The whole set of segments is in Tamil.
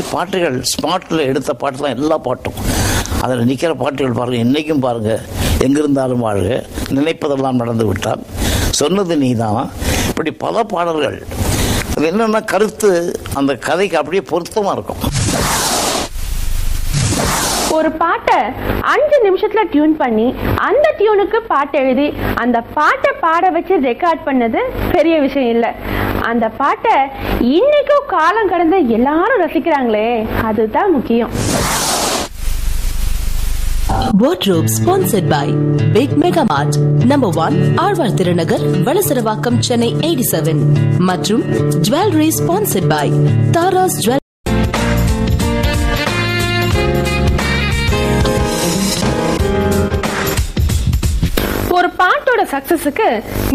மாதிரி பாட்டுகள் ஸ்மார்ட்டில் எடுத்த பாட்டு தான் எல்லா பாட்டும். அதில் நிற்கிற பாட்டுகள் பாருங்கள், இன்றைக்கும் பாருங்கள். எங்கிருந்தாலும் வாழ்க, நினைப்பதெல்லாம் நடந்து விட்டால், சொன்னது நீ தான், இப்படி பல பாடல்கள். அது என்னென்னா கருத்து அந்த கதைக்கு அப்படியே பொருத்தமாக இருக்கும். ஒரு பாட்டை 5 நிமிஷத்துல டியூன் பண்ணி அந்த டியூனுக்கு பாட்டு எழுதி அந்த பாட்டை பாட வச்சு ரெக்கார்ட் பண்ணது பெரிய விஷயம் இல்லை. அந்த பாட்டை இன்னைக்கும் காலம் கடந்து எல்லாரும் ரசிக்கிறாங்களே, அதுதான் முக்கியம். Wardrobe sponsored by Big Mega Mart, number 1, Alvar Thirunagar, Valasaravakkam, Chennai 87. மற்றும் Jewelry sponsored by Taras Jewelry. ஒரு பாட்டோட சக்சஸுக்கு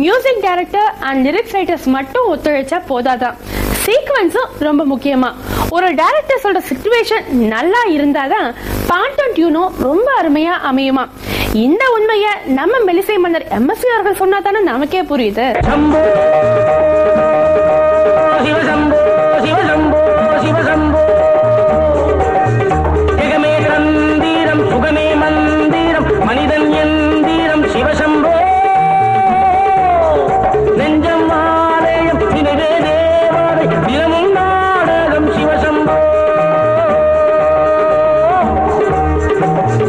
music director and lyrics writers மட்டும் ஒத்துழைச்சா போதாதான், சீக்வன்ஸும் ரொம்ப முக்கியமா. ஒரு டைரக்டர் சொல்ற சிச்சுவேஷன் நல்லா இருந்தாதான் பாட்டும் டியூனும் ரொம்ப அருமையா அமையுமா. இந்த உண்மையை நம்ம மெல்லிசை மன்னர் எம்எஸ்வி அவர்கள் சொன்னா தானே நமக்கே புரியுது. மனிதன் எந்திரம் சிவசம்போ, நெஞ்சம் ஆலயம் நினைவே தேவாலை, தினமும் நாடகம் சிவசம்போ.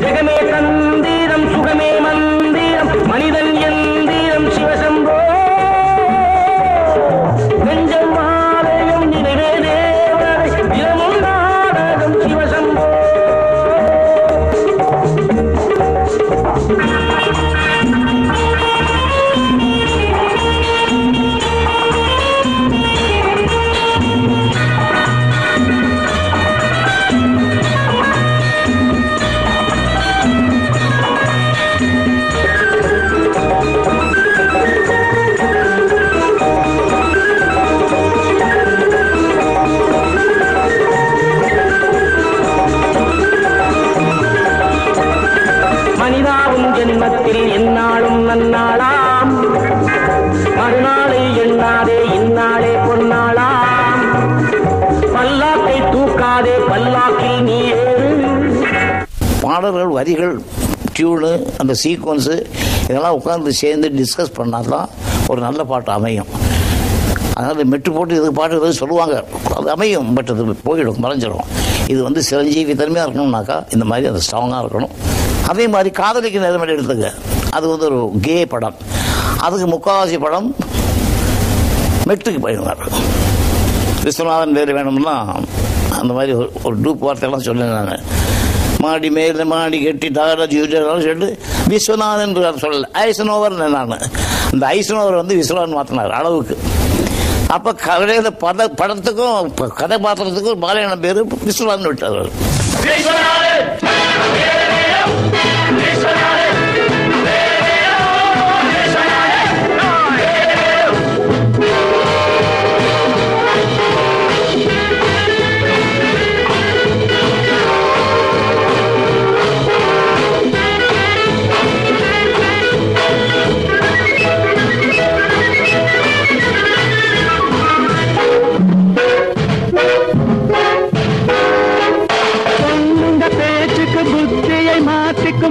ஜெகமே தந்திரம் சுகமே மந்திரம், மனிதன் எந்திரம் சிவசம்போ, நெஞ்சம் ஆலயம் நினைவே தேவாலை, தினமும் நாடகம் சிவசம்போ. மனிதாவும் ஜென்மத்தில் எந்நாளும் நன்னாளாம், மறுநாளை எண்ணாதே இந்நாளே பொன்னாளாம், பல்லாக்கை தூக்காதே பல்லாக்கில் நீ ஏறு. பாடல்கள், வரிகள், டியூனு, அந்த சீக்வன்ஸு இதெல்லாம் உட்காந்து சேர்ந்து டிஸ்கஸ் பண்ணால் தான் ஒரு நல்ல பாட்டு அமையும். அதனால் மெட்டு போட்டு இதுக்கு பாட்டு எதாவது சொல்லுவாங்க, அது அமையும், பட் அது போயிடும், மறைஞ்சிடும். இது வந்து சிரஞ்சீவி தன்மையாக இருக்கணும்னாக்கா இந்த மாதிரி அது ஸ்ட்ராங்காக இருக்கணும். அதே மாதிரி காதலிக்கு நேர்மறை எடுத்துங்க, அது வந்து ஒரு கே படம், அதுக்கு முக்காவாசி படம் மெட்டுக்கு போயிடுவார். விஸ்வநாதன் வேறு வேணும்னா அந்த மாதிரி ஒரு டூப் வார்த்தையெல்லாம் சொல்லினாங்க. மாடி மேலே மாடி கட்டி டாக்டர் சொல்லிட்டு விஸ்வநாதன் சொல்லலை, ஐசனோவர் நான். இந்த ஐசனோவர் வந்து விஸ்வநாதன் மாற்றினார் அளவுக்கு. அப்போ கதையில படத்துக்கும் கதாபாத்திரத்துக்கும் பாலையான பேர் விஸ்வநாதன் விட்டார்.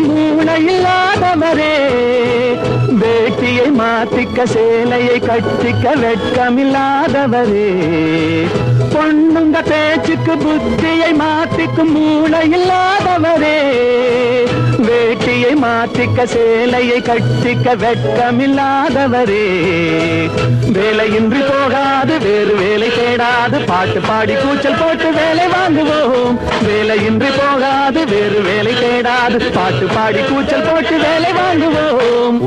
மூளையில்லாதவரே, வேட்டியை மாத்திக்க சேலையை கட்டிக்க வெட்கமில்லாதவரே, பொண்ணுங்க பேச்சுக்கு புத்தியை மாத்திக்கும் மூளையில்லாதவரே, வேட்டியை மாத்திக்க சேலையை கட்டிக்க வெட்கமில்லாதவரே, வேலையின்றி போகாது வேறு வேலை தேடாது பாட்டு பாடி கூச்சல் போட்டு வேலை வாங்குவோம். வேலையின்றி போகாது வேறு வேலை தேடாது பாட்டு பாடி கூச்சல் போட்டு வேலை வாங்குவோம்.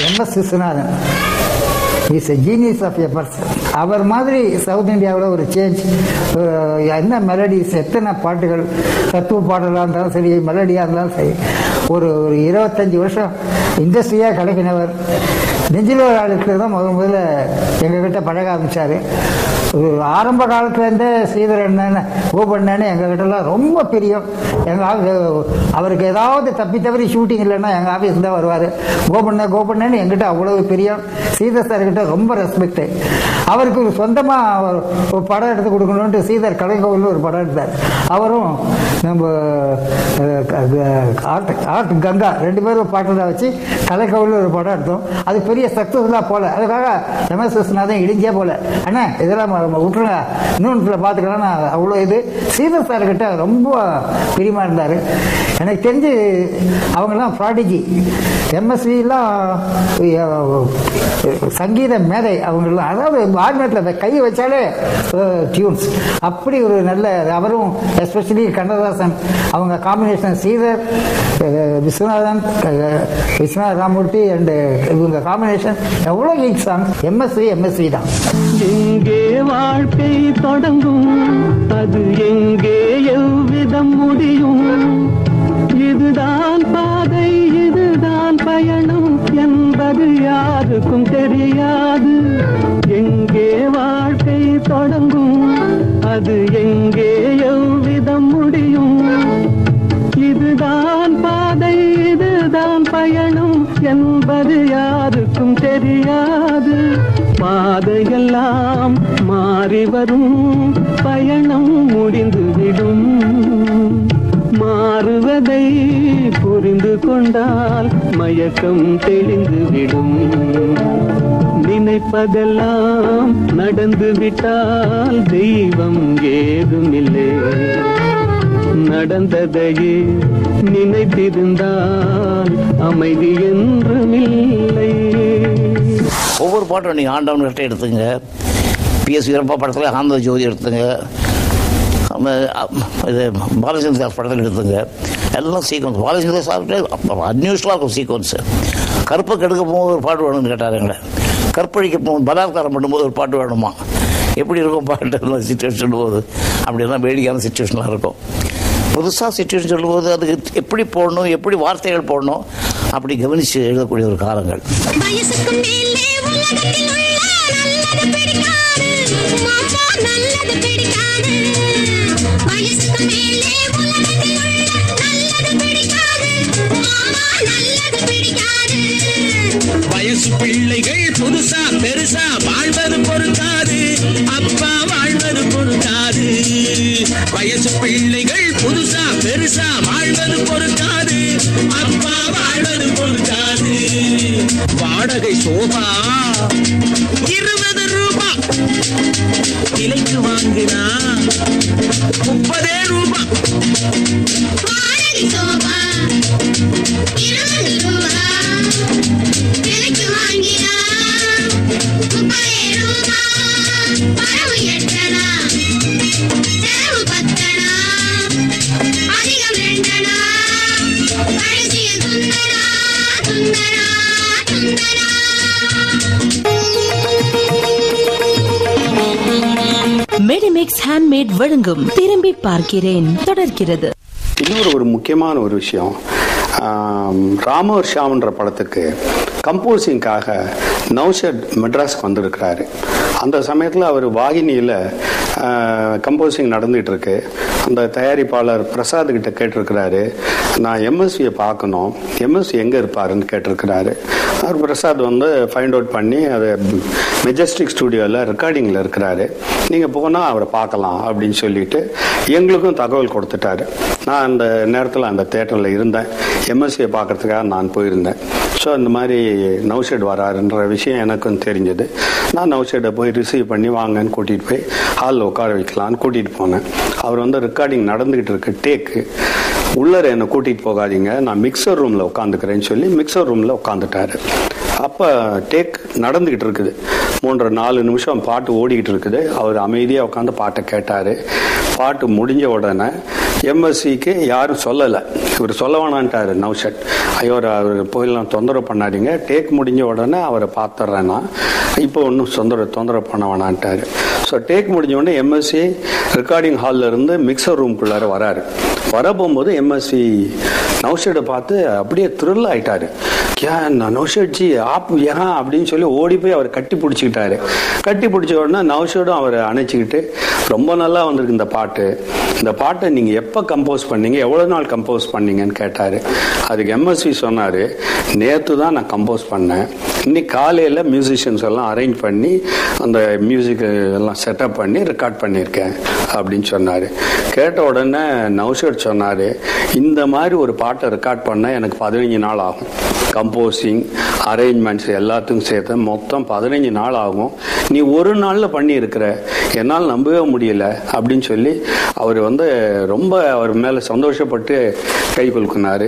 M S. Viswanathan is a genius of a person. அவர் மாதிரி சவுத் இந்தியாவில் ஒரு சேஞ்ச், என்ன மெலடிஸ், எத்தனை பாட்டுகள், தத்துவ பாடலாக இருந்தாலும் சரி, மெலடியாக இருந்தாலும் சரி, ஒரு 25 வருஷம் இண்டஸ்ட்ரியாக கிடைக்கினவர். நெஞ்சில் ஒரு ஆளுக்கு தான் முதல்ல எங்ககிட்ட பழக ஆரம்பித்தார். ஆரம்ப காலத்துலேருந்தே ஸ்ரீதர் அண்ணன் கோபண்ணன்னு எங்ககிட்டலாம் ரொம்ப பிரியம். அவருக்கு ஏதாவது தப்பி ஷூட்டிங் இல்லைன்னா எங்கள் ஆஃபீஸ் தான் வருவார். கோபண்ணன்னு எங்கிட்ட அவ்வளவு பிரியம். ஸ்ரீதர் சார்கிட்ட ரொம்ப ரெஸ்பெக்ட். அவருக்கு ஒரு சொந்தமாக ஒரு படம் எடுத்து கொடுக்கணுன்ட்டு ஸ்ரீதர் கலைக்கோவில் ஒரு படம் எடுத்தார். அவரும் நம்ம ஆர்ட் கங்கா 2 பேரும் பாட்டை வச்சு கலைக்கோவில் ஒரு படம் எடுத்தோம். அது பெரிய சக்ஸஸ்ஃபுல்லாக போல. அதுக்காக எம்எஸ் விஸ்வநாதன் இடிஞ்சே போல. அண்ணா இதெல்லாம் விட்டுருங்க, இன்னொன்று பார்த்துக்கலாம். அவ்வளோ இது ஸ்ரீதர் சார்கிட்ட ரொம்ப பிரியமாக இருந்தார். எனக்கு தெரிஞ்சு அவங்கெல்லாம் ப்ராடிஜி. எம்எஸ்விலாம் சங்கீத மேதை அவங்கெல்லாம். அதாவது ஆர்மேட்டில் கை வச்சாலே டியூன்ஸ் அப்படி ஒரு நல்ல. அவரும் எஸ்பெஷலி கண்ணதாசன் அவங்க காம்பினேஷன், ஸ்ரீதர் விஸ்வநாதன் விஸ்வநாத ராமூர்த்தி அண்ட் இவங்க காம்பினேஷன் எவ்வளோ ஹிட் சாங். எம்எஸ்வி தான். எங்கே வாழ்க்கை தொடங்கும், அது எங்கே எவ்விதம் முடியும், இதுதான் பாதை இதுதான் பயணம் என்பது யாருக்கும் தெரியாது. எங்கே வாழ்க்கை தொடங்கும், அது எங்கே எவ்விதம் முடியும், இதுதான் பாதை இதுதான் பயணம் என்பது யாருக்கும் தெரியாது. பாதையெல்லாம் மாறி வரும், பயணம் முடிந்துவிடும். மாறுவதை புரிந்து கொண்டால் மயக்கம் தெளிந்துவிடும். நினைப்பதெல்லாம் நடந்துவிட்டால் தெய்வம் ஏதுமில்லை. நடந்ததையே நினைத்திருந்தால் அமைதி என்றுமில்லை. ஒவ்வொரு பாட்டும் நீங்கள் ஆண்டவன் கிட்ட எடுத்துங்க, PS வீரப்பா படத்தில் ஆனந்த ஜோதி எடுத்துங்க, இது பாலச்சந்திர சார் படத்தில் எடுத்துங்க, எல்லாம் சீக்வன்ஸ். பாலச்சந்திர சார்கிட்ட அன்யூஸ்வலாக இருக்கும் சீக்வன்ஸு. கற்பை கெடுக்க போகும்போது ஒரு பாட்டு வேணும்னு கேட்டார் எங்களை. கற்பழிக்க போகும் பலாத்காரம் பண்ணும்போது ஒரு பாட்டு வேணுமா, எப்படி இருக்கும் பாட்டு சிச்சுவேஷன் சொல்லும்போது. அப்படிலாம் வேடிக்கையான சிச்சுவேஷனாக இருக்கும். புதுசாக சிச்சுவேஷன் சொல்லும்போது அதுக்கு எப்படி போடணும், எப்படி வார்த்தைகள் போடணும், அப்படி கவனித்து எழுதக்கூடிய ஒரு காலங்கள். வயசு பிள்ளைகள் புதுசா பெருசா வாழ்வது பொறுக்காது, அப்பா வாழ்வது பொறுக்காது. வயசு பிள்ளைகள் புதுசா பெருசா வாழ்வது பொறுக்காது, அப்பா வாழ்வது பொறுக்காது. வாடகை சோபா 20 ரூபாய், விலைக்கு வாங்கினா 30 ரூபாய். வாடகை சோபா 20 ரூபாய், விலைக்கு வாங்கினா 30 ரூபாய். பரவு 8 செலவு 10, அதிகம் 2, கடைசியில் துந்தரா துந்தரா துந்தரா. மெடிமிக்ஸ் ஹேண்ட்மேட் வழங்கும் திரும்பி பார்க்கிறேன் தொடர்கிறது. இன்னொரு ஒரு முக்கியமான ஒரு விஷயம், ராமர் ஷாம்ன்ற படத்துக்கு கம்போசிங்காக நௌஷத் மெட்ராஸ்க்கு வந்திருக்கிறாரு. அந்த சமயத்தில் அவர் வாகினியில் கம்போசிங் நடந்துகிட்டு இருக்கு. அந்த தயாரிப்பாளர் பிரசாத் கிட்ட கேட்டிருக்கிறாரு, நான் எம்எஸ்வியை பார்க்கணும், எம்எஸ்வி எங்கே இருப்பாருன்னு கேட்டிருக்கிறாரு. அவர் பிரசாத் ஃபைண்ட் அவுட் பண்ணி அது மெஜஸ்டிக் ஸ்டுடியோவில் ரெக்கார்டிங்கில் இருக்கிறாரு, நீங்கள் போனால் அவரை பார்க்கலாம் அப்படின்னு சொல்லிட்டு எங்களுக்கும் தகவல் கொடுத்துட்டாரு. நான் அந்த நேரத்தில் அந்த தேட்டரில் இருந்தேன், எம்எஸ்வியை பார்க்கறதுக்காக நான் போயிருந்தேன். ஸோ இந்த மாதிரி நௌஷட் வராருன்ற விஷயம் எனக்கும் தெரிஞ்சது. நான் நௌஷட்டை போய் ரிசீவ் பண்ணி வாங்கன்னு கூட்டிகிட்டு போய் ஹாலில் உட்கார வைக்கலான்னு கூட்டிகிட்டு போனேன். அவர் ரெக்கார்டிங் நடந்துக்கிட்டு இருக்கு, டேக்கு. உள்ளர என்னை கூட்டிகிட்டு போகாதீங்க, நான் மிக்சர் ரூமில் உட்காந்துக்கிறேன்னு சொல்லி மிக்சர் ரூமில் உட்காந்துட்டாரு. அப்போ டேக் நடந்துக்கிட்டு இருக்குது, 3-4 நிமிஷம் பாட்டு ஓடிக்கிட்டு இருக்குது. அவர் அமைதியாக உட்காந்து பாட்டை கேட்டார். பாட்டு முடிஞ்ச உடனே எம்எஸ்சிக்கு யாரும் சொல்லலை, இவர் சொல்ல வேணான்ட்டார் நௌஷட். ஐயோ அவர் போயெல்லாம் தொந்தரவு பண்ணாதீங்க, டேக் முடிஞ்ச உடனே அவரை பார்த்துட்றேன்னா இப்போ ஒன்றும் தொந்தரவு பண்ண வேணான்ட்டார். ஸோ டேக் முடிஞ்ச உடனே எம்எஸ்சி ரெக்கார்டிங் ஹாலில் இருந்து மிக்சர் ரூம்குள்ளார வராரு. வர போகும்போது எம்எஸ்சி நௌஷட்டை பார்த்து அப்படியே த்ரில் ஆயிட்டாரு. கே நௌஷட்ஜி ஆப் ஏன் அப்படின்னு சொல்லி ஓடி போய் அவர் கட்டி பிடிச்சிக்கிட்டாரு. கட்டி பிடிச்ச உடனே நௌஷடும் அவரை அணைச்சிக்கிட்டு ரொம்ப நல்லா வந்திருக்கு இந்த பாட்டு, இந்த பாட்டை நீங்கள் எப்போ கம்போஸ் பண்ணீங்க, எவ்வளோ நாள் கம்போஸ் பண்ணீங்கன்னு கேட்டார். அதுக்கு எம்எஸ்வி சொன்னார், நேற்று தான் நான் கம்போஸ் பண்ணேன், இன்னைக்கு காலையில் மியூசிஷியன்ஸ் எல்லாம் அரேஞ்ச் பண்ணி அந்த மியூசிக் எல்லாம் செட்டப் பண்ணி ரெக்கார்ட் பண்ணியிருக்கேன் அப்படின்னு சொன்னார். கேட்ட உடனே நௌஷட் சொன்னார், இந்த மாதிரி ஒரு பாட்டை ரெக்கார்ட் பண்ண எனக்கு 15 நாள் ஆகும், கம்போசிங் அரேஞ்ச்மெண்ட்ஸ் எல்லாத்துக்கும் சேர்த்து மொத்தம் 15 நாள் ஆகும், நீ ஒரு நாளில் பண்ணியிருக்கிற, என்னால் நம்பவே முடியல அப்படின்னு சொல்லி அவர் ரொம்ப அவர் மேலே சந்தோஷப்பட்டு கை குலுக்கினார்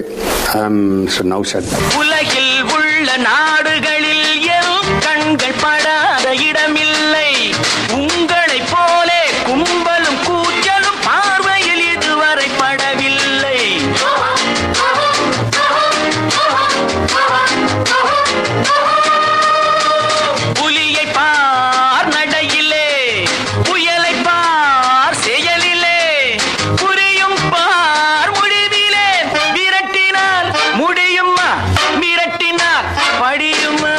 நௌஷட். உலகில் உள்ள நாடுகளில் என் கண்கள் படாத இடமில்லை, உங்களை போலே கும்பலும் கூச்சலும் பார்வையில் இதுவரை படவில்லை. புலியை பார் நடையிலே, புயலை பார் செயலிலே, புரியும் பார் முடிவிலே, விரட்டினால் முடியுமா, மிரட்டினால் படியுமா.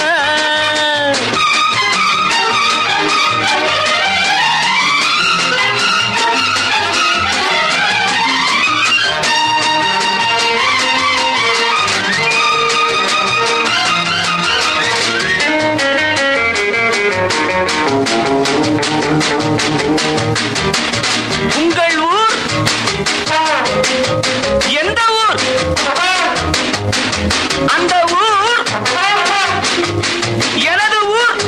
உங்கள் ஊர் எந்த ஊர், அந்த ஊர் எனது ஊர்,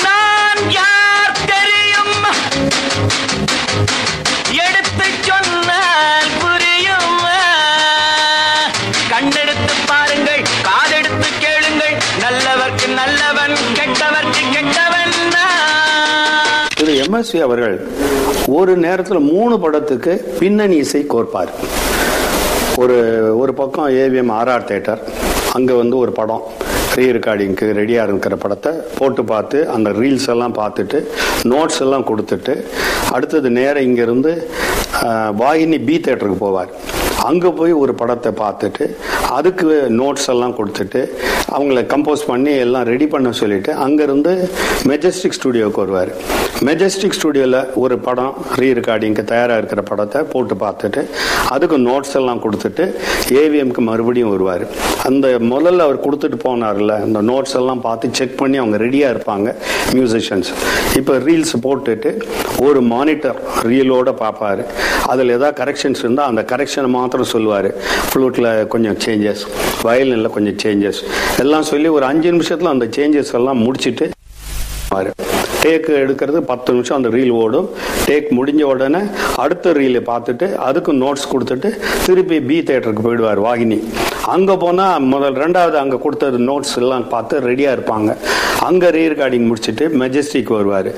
நான் யார் தெரியும், எடுத்து சொன்னால் புரியும். கண்ணெடுத்து பாருங்கள், காதெடுத்து கேளுங்கள், நல்லவர்க்கு நல்லவன், கெட்டவர்க்கு கெட்டவன். திரு எம்எஸ்வி அவர்கள் ஒரு நேரத்தில் 3 படத்துக்கு பின்னணி இசை கோர்ப்பார். ஒரு பக்கம் ஏவிஎம் RR தியேட்டர், அங்கே ஒரு படம் ரீ ரெக்கார்டிங்க்கு ரெடியாக இருக்கிற படத்தை போட்டு பார்த்து அந்த ரீல்ஸ் எல்லாம் பார்த்துட்டு நோட்ஸ் எல்லாம் கொடுத்துட்டு அடுத்தது நேரம் இங்கேருந்து வாகினி பி தியேட்டருக்கு போவார். அங்கே போய் ஒரு படத்தை பார்த்துட்டு அதுக்கு நோட்ஸ் எல்லாம் கொடுத்துட்டு அவங்கள கம்போஸ் பண்ணி எல்லாம் ரெடி பண்ண சொல்லிட்டு அங்கேருந்து மெஜஸ்டிக் ஸ்டுடியோவுக்கு வருவார். மெஜஸ்டிக் ஸ்டுடியோவில் ஒரு படம் ரீ ரெக்கார்டிங்க்கு தயாராக இருக்கிற படத்தை போட்டு பார்த்துட்டு அதுக்கு நோட்ஸ் எல்லாம் கொடுத்துட்டு ஏவிஎம்க்கு மறுபடியும் வருவார். அந்த முதல்ல அவர் கொடுத்துட்டு போனார்ல, அந்த நோட்ஸ் எல்லாம் பார்த்து செக் பண்ணி அவங்க ரெடியாக இருப்பாங்க மியூசிஷியன்ஸ். இப்போ ரீல்ஸ் போட்டுட்டு ஒரு மானிட்டர் ரீலோட பார்ப்பார். அதில் ஏதாவது கரெக்ஷன்ஸ் இருந்தால் அந்த கரெக்ஷனை மாத்திரம் சொல்லுவார். ஃப்ளூட்டில் கொஞ்சம் சேஞ்சஸ், வயலினில் கொஞ்சம் சேஞ்சஸ் எல்லாம் சொல்லி ஒரு 5 நிமிஷத்தில் அந்த சேஞ்சஸ் எல்லாம் முடிச்சுட்டு டேக்கு எடுக்கிறது 10 நிமிஷம் அந்த ரீல் ஓடும். டேக் முடிஞ்ச உடனே அடுத்த ரீலை பார்த்துட்டு அதுக்கு நோட்ஸ் கொடுத்துட்டு திருப்பி பி தியேட்டருக்கு போயிடுவார் வாகினி. அங்கே போனால் ரெண்டாவது அங்கே கொடுத்த நோட்ஸ் எல்லாம் பார்த்து ரெடியாக இருப்பாங்க. அங்கே ரீ ரெக்கார்டிங் முடிச்சுட்டு மெஜஸ்டிக் வருவார்.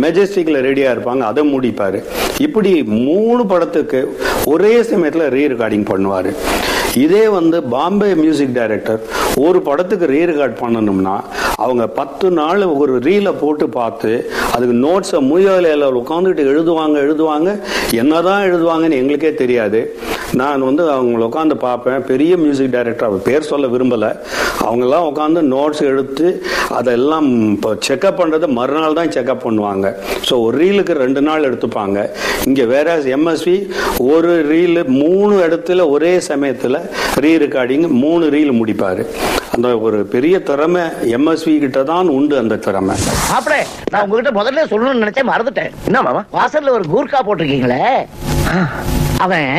மெஜஸ்டிக்கில் ரெடியாக இருப்பாங்க, அதை முடிப்பார். இப்படி 3 படத்துக்கு ஒரே சமயத்தில் ரீ ரெக்கார்டிங் பண்ணுவார். இதே பாம்பே மியூசிக் டைரக்டர் ஒரு படத்துக்கு ரீ ரெக்கார்ட் பண்ணணும்னா அவங்க 10 நாள் ஒரு ரீலை போட்டு பார்த்து அதுக்கு நோட்ஸை முயலையில் உட்காந்துக்கிட்டு எழுதுவாங்க. என்னதான் எழுதுவாங்கன்னு எங்களுக்கே தெரியாது. நான் அவங்கள உட்காந்து பார்ப்பேன். பெரிய மியூசிக் டைரக்டர், அவர் பேர் சொல்ல விரும்பலை, அவங்கெல்லாம் உட்காந்து நோட்ஸ் எடுத்து அதெல்லாம் இப்போ செக்அப் பண்ணுறது மறுநாள் தான் செக்அப் பண்ணுவாங்க. ஸோ ஒரு ரீலுக்கு 2 நாள் எடுத்துப்பாங்க. இங்கே வேற எம்எஸ்வி ஒரு ரீலு 3 இடத்துல ஒரே சமயத்தில் ரீ ரெக்கார்டிங் 3 ரீல் முடிப்பார். அந்த ஒரு பெரிய திறமை எம்எஸ்வி கிட்ட தான் உண்டு அந்த திறமை. அப்படியே நான் உங்ககிட்ட முதல்ல சொல்லணும்னு நினைச்சேன், மறந்துட்டேன். என்ன மாமா, வாசல்ல ஒரு கூர்க்கா போட்டிருக்கீங்களே, அவன்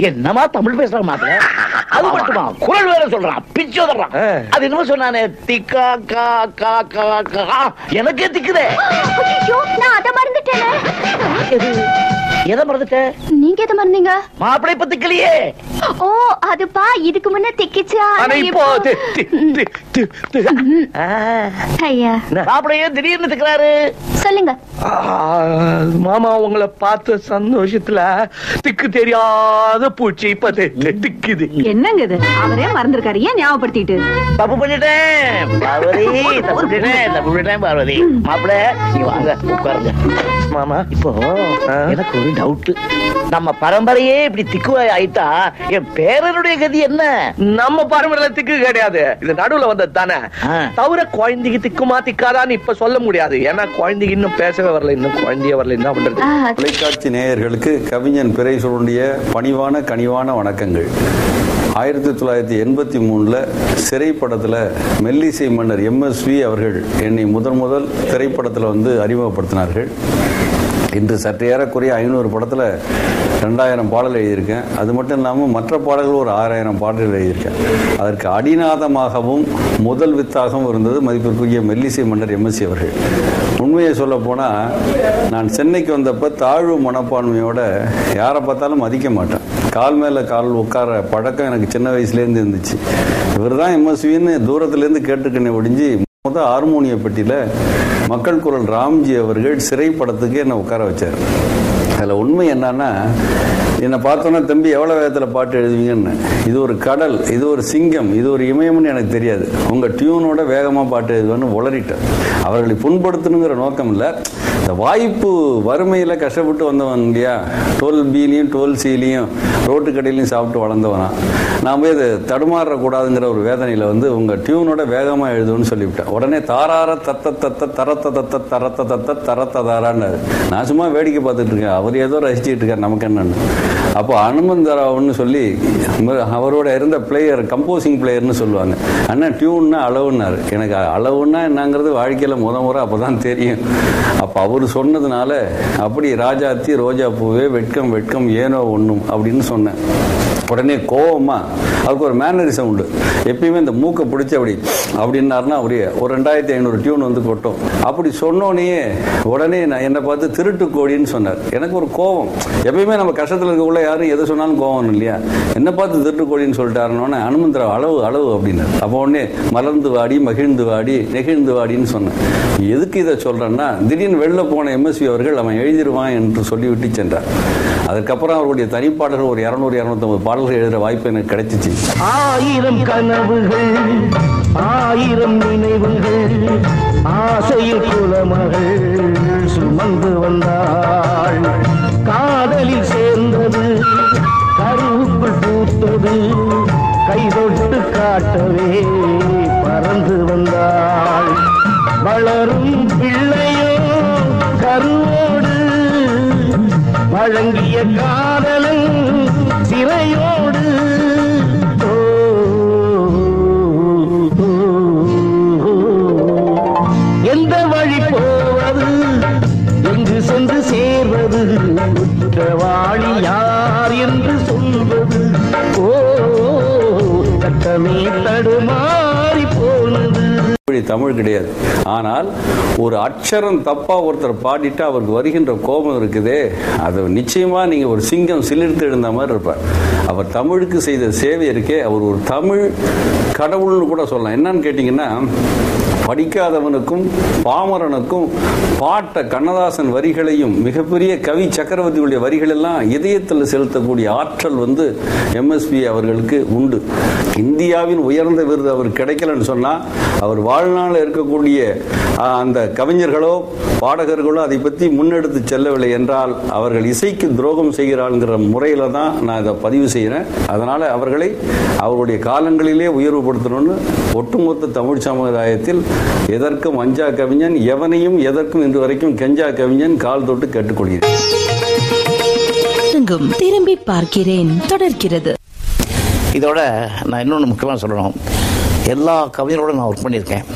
என்னமா தமிழ் பேசுறான் மாப்பிள்ள. அது மட்டுமா குரல் வேற சொல்றான், பிச்சு உதறான். அது என்னமோ சொன்னானே, திக்கா கா கா கா கா, எனக்கே திக்குதே. நான் அதை மறந்துட்டேன். எதை மறந்துட்ட? நீங்க எதை மறந்தீங்க? மாப்பிள்ளை இப்ப திக்கலையே. ஓ அதுப்பா, இதுக்கு முன்ன திக்கிச்சா. ஐயா மாப்பிள்ளையே திடீர்னு திக்கிறாரு. சொல்லுங்க மாமா, உங்களை பார்த்த சந்தோஷத்துல திக்கு தெரியாத பூச்சி இப்ப திக்குது. என்னங்க இது? அவரே மறந்துருக்காரு, ஏன் ஞாபகப்படுத்திட்டு? தப்பு பண்ணிட்டேன் பார்வதி, தப்பு பண்ணிட்டேன் பார்வதி. மாப்பிள்ளை நீ வாங்க உட்காருங்க. மாமா, இப்போ எனக்கு ஒரு டவுட். நம்ம பரம்பரையே இப்படி திக்குவாய் ஆயிட்டா என் பேரனுடைய கதி என்ன? நம்ம பரம்பரையில திக்கு கிடையாது, இது நடுவுல வந்தது தானே. தவிர குழந்தைக்கு திக்குமா திக்காதான்னு இப்ப சொல்ல முடியாது. ஏன்னா குழந்தைக்கு இன்னும் பேசவே வரல, இன்னும் குழந்தைய வரல. என்ன பண்றது? தொலைக்காட்சி நேயர்களுக்கு கவிஞன் பிறை சொல்லுடைய பணிவான கனிவான வணக்கங்கள். 1983 திரைப்படத்தில் மெல்லிசை மன்னர் MSV அவர்கள் என்னை முதல் திரைப்படத்தில் வந்து அறிமுகப்படுத்தினார்கள். இன்று சற்று ஏறக்குறைய 500 படத்தில் 2000 பாடல் எழுதியிருக்கேன். அது மட்டும் இல்லாமல் மற்ற பாடல்கள் ஒரு 6000 பாடல்கள் எழுதியிருக்கேன். அதற்கு அடிநாதமாகவும் முதல் வித்தாகவும் இருந்தது மதிப்பிற்குரிய மெல்லிசை மன்னர் MSV அவர்கள். உண்மையை சொல்ல போனால் நான் சென்னைக்கு வந்தப்போ தாழ்வு மனப்பான்மையோட யாரை பார்த்தாலும் மதிக்க மாட்டேன். கால் மேலே கால் உட்கார பழக்கம் எனக்கு சின்ன வயசுலேருந்து இருந்துச்சு. இவர் தான் MSVன்னு தூரத்துலேருந்து கேட்டுக்கண்ணே ஒடிஞ்சு முதல் ஹார்மோனிய பெட்டியில் மக்கள் குரல் ராம்ஜி அவர்கள் சிறை படத்துக்கு என்னை உட்கார வச்சார். அதில் உண்மை என்னன்னா, என்னை பார்த்தோன்னா தம்பி எவ்வளோ வேகத்தில் பாட்டு எழுதுவீங்கன்னு. இது ஒரு கடல், இது ஒரு சிங்கம், இது ஒரு இமயம்னு எனக்கு தெரியாது. உங்கள் டியூனோட வேகமாக பாட்டு எழுதுவேன்னு உளறிட்டார். அவர்களை புண்படுத்தணுங்கிற நோக்கம் இல்லை. இந்த வாய்ப்பு வறுமையில் கஷ்டப்பட்டு வந்தவன் இல்லையா, 12Bலையும் 12Cலையும் ரோட்டு கடையிலையும் சாப்பிட்டு வளர்ந்தவனா. நான் போய் அதை தடுமாறக்கூடாதுங்கிற ஒரு வேதனையில் வந்து உங்கள் டியூனோட வேகமாக எழுதுன்னு சொல்லிவிட்டேன். உடனே தாரார தத்த தத்த தரத்த தத்த தரத்த தத்த தரத்த தாரான்னாரு. நான் சும்மா வேடிக்கை பார்த்துட்டு இருக்கேன், அவர் ஏதோ ரசிச்சுட்டு இருக்கார், நமக்கு என்னன்னு. அப்போ அனுமந்தராவுன்னு சொல்லி அவரோட இருந்த பிளேயர், கம்போசிங் பிளேயர்னு சொல்லுவாங்க. அண்ணன் டியூன்னா அளவுன்னாரு. எனக்கு அளவுன்னா என்னங்கிறது வாழ்க்கையில் முறை அப்போ தான் தெரியும். அப்போ அவர் சொன்னதுனால அப்படி ராஜாத்தி ரோஜா பூவே வெட்கம் வெட்கம் ஏனோ ஒன்றும் அப்படின்னு சொன்னேன். உடனே கோவமா அவருக்கு ஒரு மேனரிசம் உண்டு. எப்பயுமே இந்த மூக்கை பிடிச்சி அப்படின்னாருன்னா அப்படியே ஒரு 2500 டியூன் வந்து கொட்டும். அப்படி சொன்னோன்னே உடனே நான் என்னை பார்த்து திருட்டு கோடின்னு சொன்னார். எனக்கு ஒரு கோவம். எப்பயுமே நம்ம கஷ்டத்தில் இருக்கக்குள்ள யாரும் எதை சொன்னாலும் கோவம் இல்லையா. என்னை பார்த்து திருட்டு கோடின்னு சொல்லிட்டாருன்னொன்னே அனுமந்தரா அளவு அளவு அப்படின்னாரு. அப்போ உடனே மலர்ந்து வாடி மகிழ்ந்து வாடி நெகிழ்ந்து வாடின்னு சொன்னேன். எதுக்கு இதை சொல்கிறேன்னா, திடீர்னு வெளில போன MSV அவர்கள் அவன் எழுதிடுவான் என்று சொல்லிவிட்டு சென்றார். அதுக்கப்புறம் அவருடைய தனிப்பாடல்கள் ஒரு 200-250 பாடல்கள் எழுதுகிற வாய்ப்பு எனக்கு கிடைச்சிச்சு. 1000 கனவுகள் 1000 நினைவுகள் ஆசையில் குலமகள் சுமந்து வந்தாள். காதலில் சேர்ந்தது கருவுக்குள் பூத்தது கைதொட்டு காட்டவே பறந்து வந்தாள். வளரும் பிள்ளையோ கருவோடு வழங்கிய காதலன் சிறையோடு. எந்த வழி போவது, எங்கு சென்று சேர்வது, குற்றவாளி யார் என்று சொல்வது. சட்டமே தடுமாறி போனது. தமிழ் கிடையாது. ஆனால் ஒரு அட்சரம் தப்பா ஒருத்தர் பாடிட்டு அவருக்கு வருகின்ற கோபம் இருக்குதே, அது நிச்சயமா நீங்க ஒரு சிங்கம் சிலிர்த்து எழுந்த மாதிரி இருப்பார். அவர் தமிழுக்கு செய்த சேவை இருக்கே, அவர் ஒரு தமிழ் கடவுள்னு கூட சொல்லலாம். என்னன்னு கேட்டீங்கன்னா, படிக்காதவனுக்கும் பாமரனுக்கும் பாட்ட கண்ணதாசன் வரிகளையும் மிகப்பெரிய கவி சக்கரவர்த்தியுடைய வரிகள் எல்லாம் இதயத்தில் செலுத்தக்கூடிய ஆற்றல் வந்து MSV அவர்களுக்கு உண்டு. இந்தியாவின் உயர்ந்த விருது அவர் கிடைக்கலன்னு சொன்னா, அவர் வாழ்நாள் இருக்கக்கூடிய அந்த கவிஞர்களோ பாடகர்களோ அதை பற்றி முன்னெடுத்து செல்லவில்லை என்றால் அவர்கள் இசைக்கு துரோகம் செய்கிறாள்ங்கிற முறையில தான் நான் இதை பதிவு செய்கிறேன். அதனால அவர்களை அவருடைய காலங்களிலே உயர்வுபடுத்தணும்னு ஒட்டுமொத்த தமிழ் சமுதாயத்தில் எதற்கும் அஞ்சா கவிஞன், எவனையும் எதற்கும் இன்று வரைக்கும் கெஞ்சா கவிஞன் கால் தொட்டு கேட்டுக்கொள்கிறேன். திரும்பி பார்க்கிறேன் தொடர்கிறது. இதோட நான் இன்னொன்று முக்கியமாக சொல்லணும். எல்லா கவிஞரோடும் நான் ஒர்க் பண்ணியிருக்கேன்.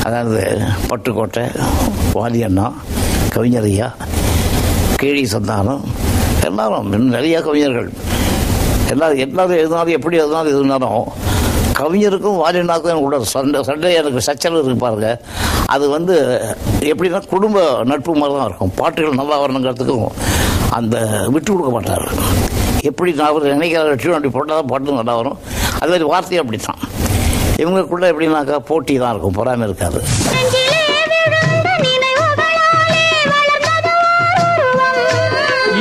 அதாவது பட்டுக்கோட்டை, வாலி அண்ணா, கவிஞர் ஐயா, கேடி சந்தானம், எல்லாரும் இன்னும் நிறையா கவிஞர்கள். எல்லாரும் எழுதினாலும் எப்படி எழுதினாலும் கவிஞருக்கும் வாலியண்ணாக்கும் கூட சண்டை எனக்கு சச்சரவு இருக்கு பாருங்க. அது வந்து எப்படின்னா குடும்ப நட்பு மாதிரி தான் இருக்கும். பாட்டுகள் நல்லா வரணுங்கிறதுக்கும் அந்த விட்டு கொடுக்க மாட்டார். எப்படி நான் நினைக்கிற டியூன் அப்படி போட்டால் தான் பாட்டு நல்லா வரும். அது மாதிரி வார்த்தையும் அப்படி தான். இவங்களுக்குள்ள எப்படின்னாக்கா போட்டி தான் இருக்கும், பொறாமை இருக்காது.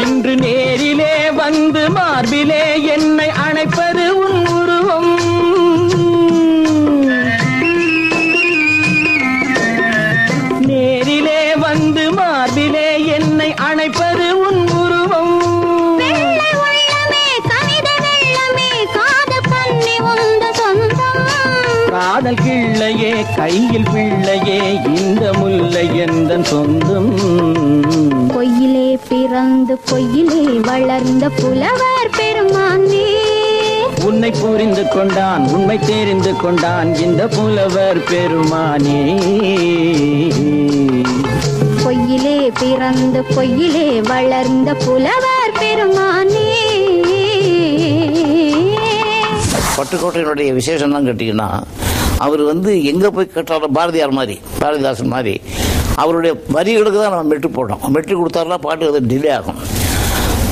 இன்று நேரிலே வந்து மார்பிலே என்னை அணைப்பது உன் உருவம். நேரிலே வந்து மார்பிலே என்னை அணைப்பது உன் கையில் பிள்ளையே இந்த முல்லை எந்தன் சொந்தம். பொய்யிலே பிறந்து பொய்யிலே வளர்ந்த புலவர் பெருமானே, உன்னை புரிந்து கொண்டான் உண்மை தெரிந்து கொண்டான் இந்த புலவர் பெருமானே. பொய்யிலே பிறந்து பொய்யிலே வளர்ந்த புலவர் பெருமானே. பட்டுக்கோட்டையினுடைய விசேஷம்லாம் கேட்டிங்கன்னா, அவர் எங்கே போய் கேட்டாலும் பாரதியார் மாதிரி, பாரதிதாசன் மாதிரி அவருடைய வரிகளுக்கு தான் நம்ம மெட்டு போட்டோம். மெட்டு கொடுத்தாருனா பாட்டு அது டிலே ஆகும்.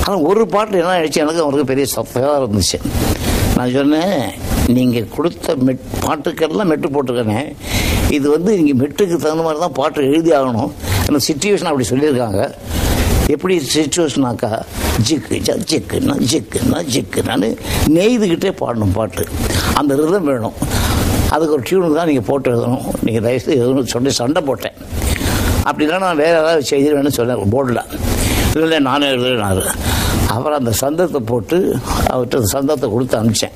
ஆனால் ஒரு பாட்டு என்ன ஆயிடுச்சு, எனக்கு அவருக்கு பெரிய சப்பையாக இருந்துச்சு. நான் சொன்னேன், நீங்கள் கொடுத்த பாட்டுக்கெல்லாம் மெட்டு போட்டிருக்கேனே, இது நீங்கள் மெட்டுக்கு தகுந்த மாதிரி தான் பாட்டு எழுதி ஆகணும். அந்த சிச்சுவேஷன் அப்படி சொல்லியிருக்காங்க. எப்படி சிச்சுவேஷனாக்கா, ஜிக்கு ஜிக்குன்னா ஜிக்குன்னா ஜிக்குன்னு நெய்துக்கிட்டே பாடணும் பாட்டு. அந்த ரிதம் வேணும். அதுக்கு ஒரு டியூனுக்கு தான் நீங்கள் போட்டு எழுதணும். நீங்கள் தயவுசெய்து எழுதணும்னு சொல்லி சண்டை போட்டேன். அப்படின்னா நான் வேறு ஏதாவது செய்தி வேணும்னு சொன்னேன் போர்டில். இல்லை நானே எழுதுனாரு. அப்புறம் அந்த சந்தத்தை போட்டு அவர்கிட்ட அந்த சந்தத்தை கொடுத்து அனுப்பிச்சேன்.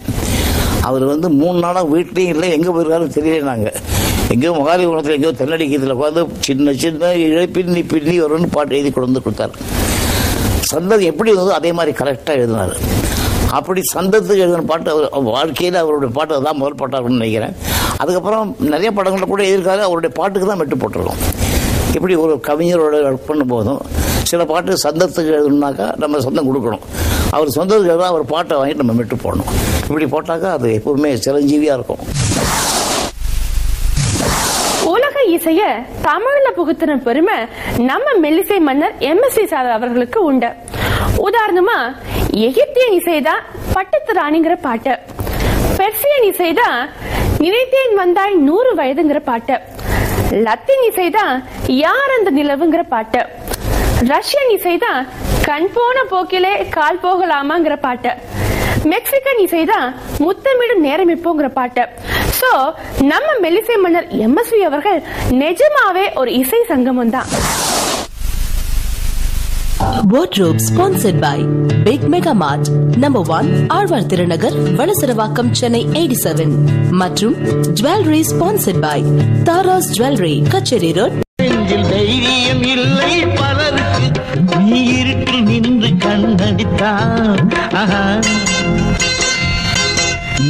அவர் 3 நாளாக வீட்லேயும் இல்லை, எங்கே போயிருக்காருன்னு தெரியல. நாங்கள் எங்கேயோ மகாலிபுரத்தில் எங்கேயோ தென்னடி கீத்தில் உட்காந்து சின்ன சின்ன இழை பின்னி பின்னி வரும்னு பாட்டு எழுதி கொண்டு வந்து கொடுத்தாரு. சந்தம் எப்படி இருந்ததோ அதே மாதிரி கரெக்டாக எழுதினார். அப்படி சந்தத்துக்கு எழுதின பாட்டு அவர் வாழ்க்கையில் அவருடைய பாட்டு தான் முதல் பாட்டாருன்னு நினைக்கிறேன். அதுக்கப்புறம் நிறைய படங்களில் கூட எழுதியிருக்காரு. அவருடைய பாட்டுக்கு தான் மெட்டு போட்டிருக்கோம். இப்படி ஒரு கவிஞரோட ஒர்க் பண்ணும்போதும் சில பாட்டு சந்தத்துக்கு எழுதணுனாக்கா நம்ம சொந்தம் கொடுக்கணும். அவர் சொந்தத்துக்கு எழுதா அவர் பாட்டை வாங்கிட்டு நம்ம மெட்டு போடணும். இப்படி போட்டாக்கா அது எப்பவுமே சிரஞ்சீவியாக இருக்கும். உலக இசைய தமிழ்ல புகுத்தின பெருமை நம்ம மெல்லிசை மன்னர் எம்எஸ்வி சார் அவர்களுக்கு உண்டு. உதாரணமா எகிப்தியன் இசைதான் பட்டத்து ராணிங்கிற பாட்டு, பெர்சியன் இசைதான் நினைத்தேன் வந்தாய் 100 வயதுங்கிற பாட்டு, லத்தீன் இசைதான் யார் அந்த நிலவுங்கிற பாட்டு, ரஷ்யன் இசைதான் கண் போன போக்கிலே கால் போகலாமாங்கிற பாட்டு, மெக்சிகன் இசைதான் முத்தமிடும் நேரம் இப்போங்கிற பாட்டு. சோ நம்ம மெல்லிசை மன்னர் எம்எஸ்வி அவர்கள் நிஜமாவே ஒரு இசை சங்கமம் தான். Wardrobe sponsored by Big Mega Mart, number 1, Alvar Thirunagar, Valasaravakkam, Chennai 87 மற்றும் Jewelry sponsored by Taras Jewelry, கச்சேரி ரோட். நெஞ்சில் தைரியம் இல்லை பலருக்கு, நீ இருட்டில் நின்று கண்ணடித்தான்.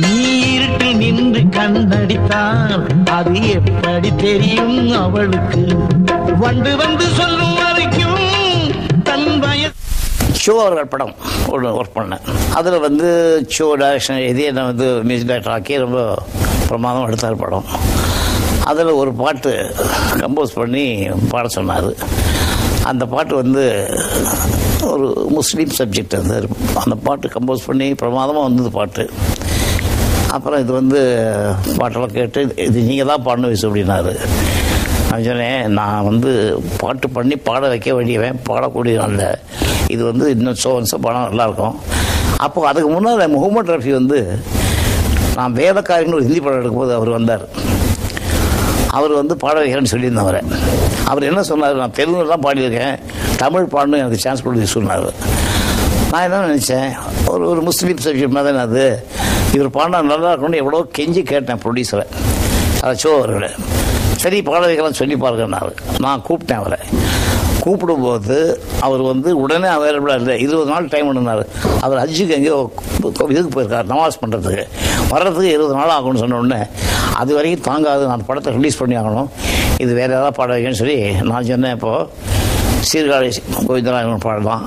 நீ இருட்டில் நின்று கண்ணடித்தான், அது எப்படி தெரியும் அவளுக்கு? வந்து சொல்லும் வரைக்கும் தன் வயசு. ஷோ அவர்கள் படம் ஒர்க் பண்ணேன். அதில் ஷோ டைரக்ஷன் எழுதி என்னை மியூசிக் டைரக்டர் ஆக்கி ரொம்ப பிரமாதம் எடுத்தார் படம். அதில் ஒரு பாட்டு கம்போஸ் பண்ணி பாட சொன்னார். அந்த பாட்டு ஒரு முஸ்லீம் சப்ஜெக்ட். அந்த பாட்டு கம்போஸ் பண்ணி பிரமாதமாக வந்தது பாட்டு. அப்புறம் இது பாட்டெல்லாம் கேட்டு இது நீங்கள் தான் பாடணும் வயசு அப்படின்னாரு. நான் சொன்னேன், நான் பாட்டு பண்ணி பாட வைக்க வேண்டியவன், பாடக்கூடிய நல்ல இது இன்னும் சோன்ஸோ படம் நல்லாயிருக்கும். அப்போது அதுக்கு முன்னால் முகமது ரஃபி நான் வேதக்காரின்னு ஒரு ஹிந்தி படம் எடுக்கும்போது அவர் வந்தார். அவர் பாட வைக்கிறேன்னு சொல்லியிருந்தவரை. அவர் என்ன சொன்னார், நான் தெலுங்குலாம் பாடியிருக்கேன், தமிழ் பாடணும் எனக்கு சான்ஸ் கொடுத்து சொன்னார். நான் என்ன நினச்சேன், ஒரு முஸ்லீம் சப்ஜெக்ட் மாதிரி தானே அது, இவர் பாடினா நல்லா இருக்கணும்னு எவ்வளோ கெஞ்சி கேட்டேன் ப்ரொடியூசரை, அதை ஷோ அவர்களை. சரி பாட வைக்கலாம் சொல்லி பாருங்கன்னாரு. நான் கூப்பிட்டேன் அவரை. கூப்பிடும்போது அவர் உடனே அவைலபிளாக இல்லை, 20 நாள் டைம் இருந்தார். அவர் ஹஜ்ஜுக்கு எங்கேயோ இதுக்கு போயிருக்கார், நமாஸ் பண்ணுறதுக்கு. வர்றதுக்கு 20 நாள் ஆகும்னு சொன்ன உடனே அது வரைக்கும் தாங்காது, நான் படத்தை ரிலீஸ் பண்ணி ஆகணும், இது வேறு ஏதாவது பாட வைக்கணும்னு சொல்லி நான் சொன்னேன். இப்போது சீர்காழி கோவிந்தராஜன் பாடலாம்,